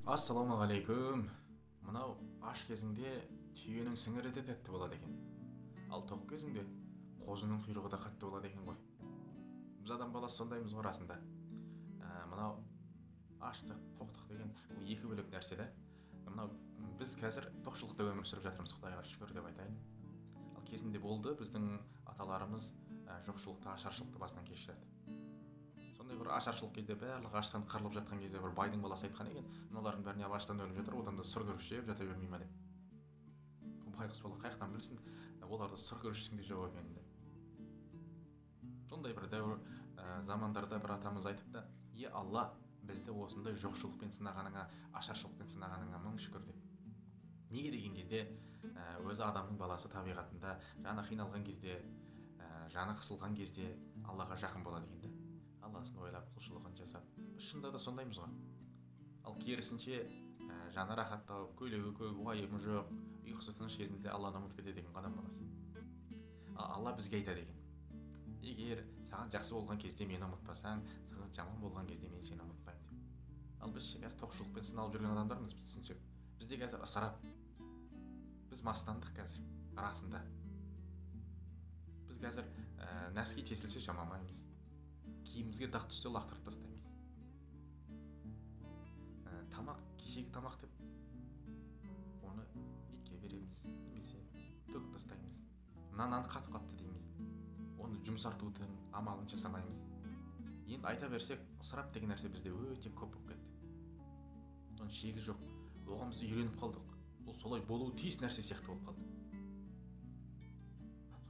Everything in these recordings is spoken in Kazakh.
Ассалаумағалейкум. Мынау аш кезіңде түйенің сіңірі де тәтті болады екен. Ал тоқ кезіңде қозының құйрығы да қатты болады екен ғой. Біз адам баласы сондаймыз ғой расында. Мынау аштық, тоқтық деген бұл екі бөлек нәрсе да. Мынау біз қазір тоқшылықта өмір сүріп жатырмыз, Құдайға шүкір деп айтайын. Ал кезінде болды, біздің аталарымыз жоқшылықты, ашаршылықты басынан кешірді. Сондай бір ашаршылық кезде барлығы аштан қырылып жатқан кезде бір байдың баласы айтқан екен, мыналардың бәріне аштан өліп жатыр, одан да сұр күріш жеп жата бермей ма деп. Байғұс бала қаяқтан білсін, оларда сұр күріштің де жоқ екенін деп. Сондай бір дәуір замандарда бір атамыз айтыпты, е алла, бізді осындай жоқшылықпен сынағаныңа, ашаршылықпен сынағаныңа мың шүкір деп. Неге деген кезде өзі адамның баласы табиғатында жаны қиналған кезде, жаны қысылған кезде Аллаға жақын болады екен да. Алласын ойлап, құлшылығын жасап, біз шынында да сондаймыз ғой. Ал керісінше жаны рахат тауып, көйлегі көк, уайымы жоқ, ұйқысы тыныш кезінде Алланы ұмытып кетеді деген адам баласы. Алла бізге айтады екен, егер саған жақсы болған кезде мені ұмытпасаң, саған жаман болған кезде мен сені ұмытпаймын деп. Ал біз қазір тоқшылықпен сыналып жүрген адамдармыз, біз түсінсек. Бізде қазір ысырап. Біз мастандық қазір, арасында. Біз қазір нәски тесілсе жамамаймыз. Киімімізге дақ түссе лақтырып тастаймыз. Тамақ, кешегі тамақ деп оны итке береміз, немесе төгіп тастаймыз. Нананы қатып қапты дейміз. Оны жұмсартудың амалын жасамаймыз. Енді айта берсек, ысырап деген нәрсе бізде өте көп болып кетті. Оның шегі жоқ. Оған біз үйреніп қалдық. Бұл солай болуы тиіс нәрсе сияқты болып қалды.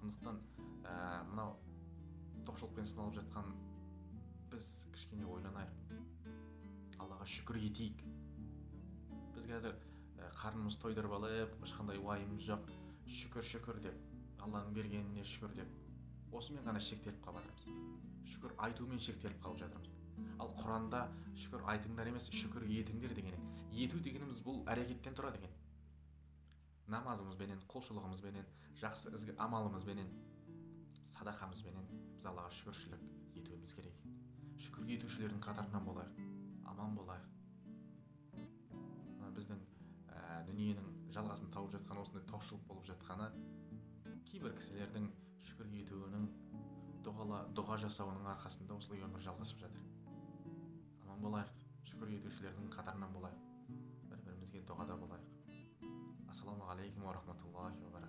Сондықтан мынау тоқшылықпен сыналып жатқан біз кішкене ойланайық. Аллаға шүкір етейік. Біз қазір қарнымыз тойдырып алып, ешқандай уайымымыз жоқ, шүкір деп, Алланың бергеніне шүкір деп, осымен ғана шектеліп қалып жатырмыз. Шүкір айтумен шектеліп қалып жатырмыз. Ал Құранда шүкір айтыңдар емес, шүкір етіңдер деген. Ету дегеніміз бұл әрекеттен тұрады екен. Намазымызбенен, құлшылығымызбенен, жақсы ізгі амалымызбенен, садақамызбенен біз Аллаға шүкіршілік етуіміз керек. Шүкір етушілердің қатарынан болайық, аман болайық. Біздің дүниенің жалғасын тауып жатқан осындай тоқшылық болып жатқаны кейбір кісілердің шүкір етуінің, дұға жасауының арқасында осылай өмір жалғасып жатыр. Аман болайық, шүкір етушілердің қатарынан болайық, бір-бірімізге дұғада болайық. Ассалаумағалейкум ва рахматуллахи ва баракатух.